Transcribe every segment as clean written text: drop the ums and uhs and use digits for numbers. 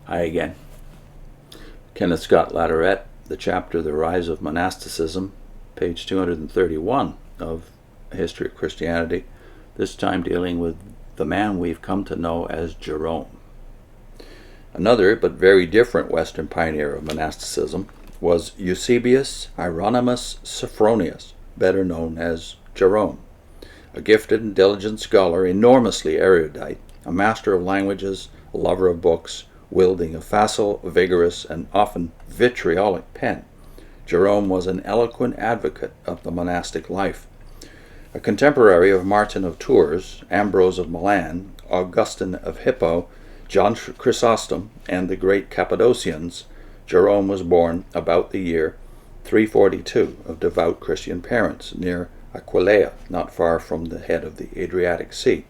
Hi again. Kenneth Scott Latourette, the chapter The Rise of Monasticism, page 231 of History of Christianity, this time dealing with the man we've come to know as Jerome. Another, but very different Western pioneer of monasticism was Eusebius Hieronymus Sophronius, better known as Jerome, a gifted and diligent scholar, enormously erudite, a master of languages, a lover of books, wielding a facile, vigorous, and often vitriolic pen. Jerome was an eloquent advocate of the monastic life. A contemporary of Martin of Tours, Ambrose of Milan, Augustine of Hippo, John Chrysostom, and the great Cappadocians, Jerome was born about the year 342 of devout Christian parents near Aquileia, not far from the head of the Adriatic Sea.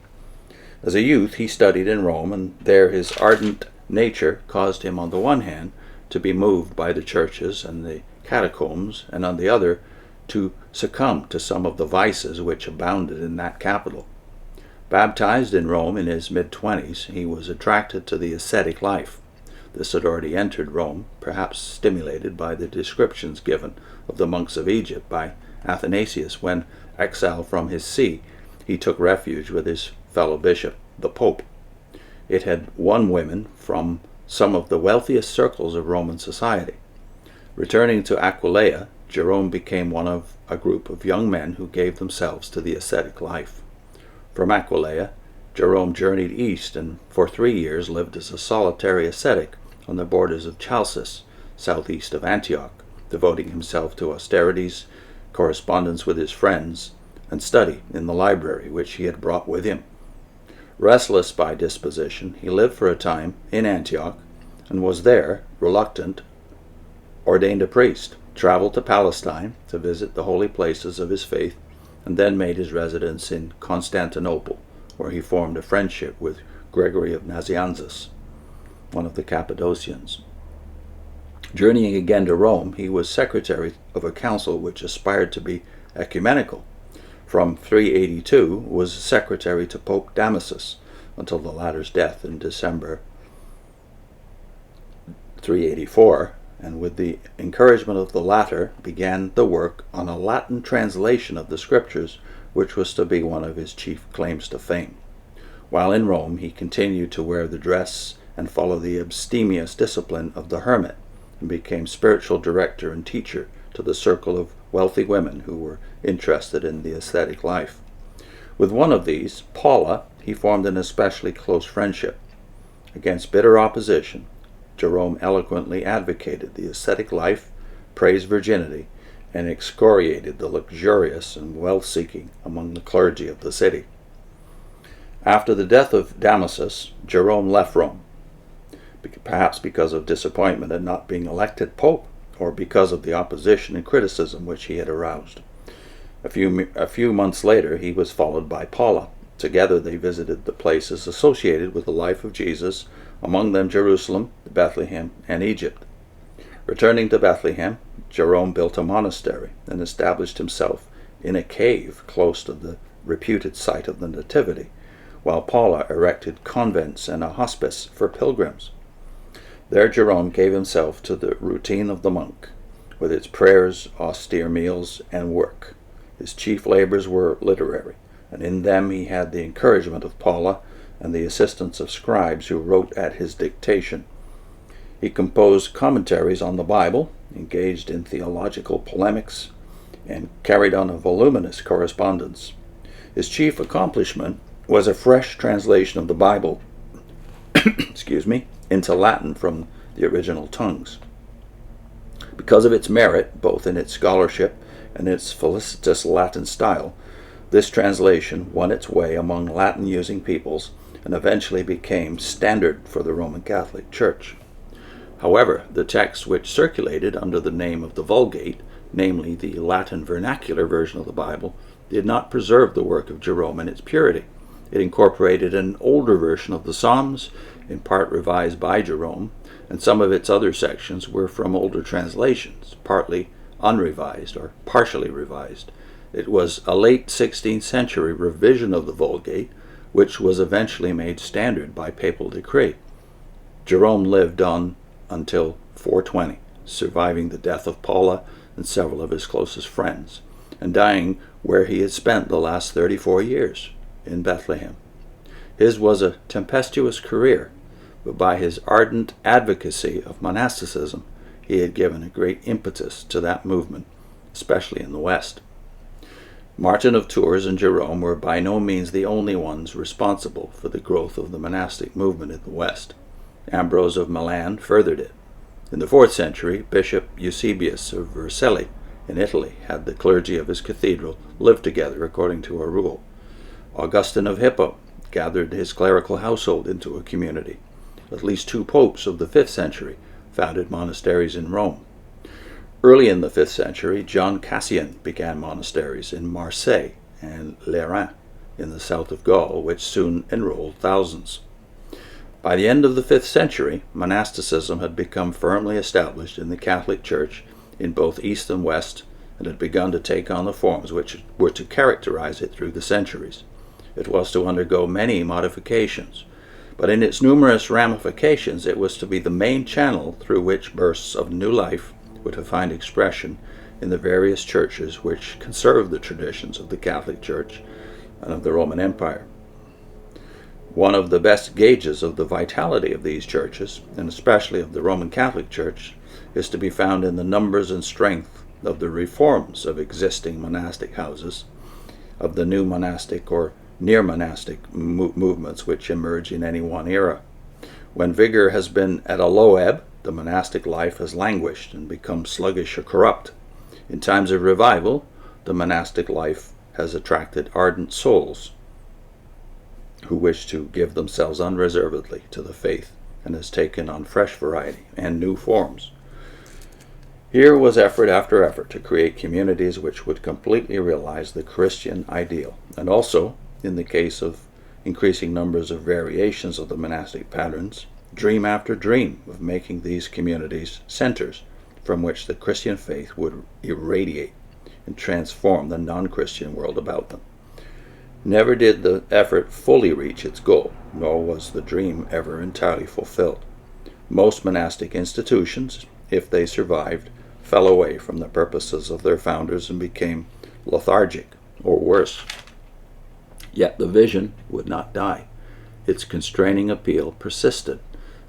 As a youth, he studied in Rome, and there his ardent nature caused him, on the one hand, to be moved by the churches and the catacombs, and on the other, to succumb to some of the vices which abounded in that capital. Baptized in Rome in his mid-20s, he was attracted to the ascetic life. This had already entered Rome, perhaps stimulated by the descriptions given of the monks of Egypt by Athanasius when, exiled from his see, he took refuge with his fellow bishop, the Pope. It had won women from some of the wealthiest circles of Roman society. Returning to Aquileia, Jerome became one of a group of young men who gave themselves to the ascetic life. From Aquileia, Jerome journeyed east and for 3 years lived as a solitary ascetic on the borders of Chalcis, southeast of Antioch, devoting himself to austerities, correspondence with his friends, and study in the library which he had brought with him. Restless by disposition, he lived for a time in Antioch, and was there, reluctant, ordained a priest, traveled to Palestine to visit the holy places of his faith, and then made his residence in Constantinople, where he formed a friendship with Gregory of Nazianzus, one of the Cappadocians. Journeying again to Rome, he was secretary of a council which aspired to be ecumenical. From 382 was secretary to Pope Damasus until the latter's death in December 384, and with the encouragement of the latter began the work on a Latin translation of the Scriptures, which was to be one of his chief claims to fame. While in Rome, he continued to wear the dress and follow the abstemious discipline of the hermit, and became spiritual director and teacher to the circle of wealthy women who were interested in the ascetic life. With one of these, Paula, he formed an especially close friendship. Against bitter opposition, Jerome eloquently advocated the ascetic life, praised virginity, and excoriated the luxurious and wealth-seeking among the clergy of the city. After the death of Damasus, Jerome left Rome, perhaps because of disappointment at not being elected pope, or because of the opposition and criticism which he had aroused. A few months later, he was followed by Paula. Together they visited the places associated with the life of Jesus, among them Jerusalem, Bethlehem, and Egypt. Returning to Bethlehem, Jerome built a monastery and established himself in a cave close to the reputed site of the Nativity, while Paula erected convents and a hospice for pilgrims. There Jerome gave himself to the routine of the monk, with its prayers, austere meals, and work. His chief labors were literary, and in them he had the encouragement of Paula and the assistance of scribes who wrote at his dictation. He composed commentaries on the Bible, engaged in theological polemics, and carried on a voluminous correspondence. His chief accomplishment was a fresh translation of the Bible into Latin from the original tongues. Because of its merit, both in its scholarship and its felicitous Latin style, this translation won its way among Latin-using peoples and eventually became standard for the Roman Catholic Church. However, the text which circulated under the name of the Vulgate, namely the Latin vernacular version of the Bible, did not preserve the work of Jerome in its purity. It incorporated an older version of the Psalms, in part revised by Jerome, and some of its other sections were from older translations, partly unrevised or partially revised. It was a late 16th century revision of the Vulgate, which was eventually made standard by papal decree. Jerome lived on until 420, surviving the death of Paula and several of his closest friends, and dying where he had spent the last 34 years, in Bethlehem. His was a tempestuous career, but by his ardent advocacy of monasticism, he had given a great impetus to that movement, especially in the West. Martin of Tours and Jerome were by no means the only ones responsible for the growth of the monastic movement in the West. Ambrose of Milan furthered it. In the 4th century, Bishop Eusebius of Vercellae in Italy had the clergy of his cathedral live together according to a rule. Augustine of Hippo gathered his clerical household into a community. At least 2 popes of the 5th century founded monasteries in Rome. Early in the 5th century, John Cassian began monasteries in Marseille and Lerins in the south of Gaul, which soon enrolled thousands. By the end of the 5th century, monasticism had become firmly established in the Catholic Church in both East and West, and had begun to take on the forms which were to characterize it through the centuries. It was to undergo many modifications, but in its numerous ramifications it was to be the main channel through which bursts of new life were to find expression in the various churches which conserved the traditions of the Catholic Church and of the Roman Empire. One of the best gauges of the vitality of these churches, and especially of the Roman Catholic Church, is to be found in the numbers and strength of the reforms of existing monastic houses, of the new monastic or near-monastic movements which emerge in any one era. When vigor has been at a low ebb, the monastic life has languished and become sluggish or corrupt. In times of revival, the monastic life has attracted ardent souls who wish to give themselves unreservedly to the faith, and has taken on fresh variety and new forms. Here was effort after effort to create communities which would completely realize the Christian ideal, and also, in the case of increasing numbers of variations of the monastic patterns, dream after dream of making these communities centers from which the Christian faith would irradiate and transform the non-Christian world about them. Never did the effort fully reach its goal, nor was the dream ever entirely fulfilled. Most monastic institutions, if they survived, fell away from the purposes of their founders and became lethargic, or worse. Yet the vision would not die. Its constraining appeal persisted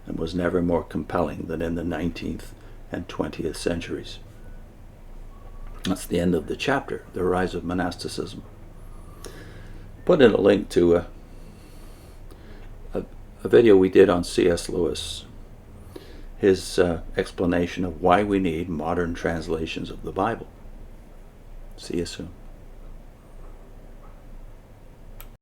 and was never more compelling than in the 19th and 20th centuries. That's the end of the chapter, The Rise of Monasticism. Put in a link to a video we did on C.S. Lewis, his explanation of why we need modern translations of the Bible. See you soon.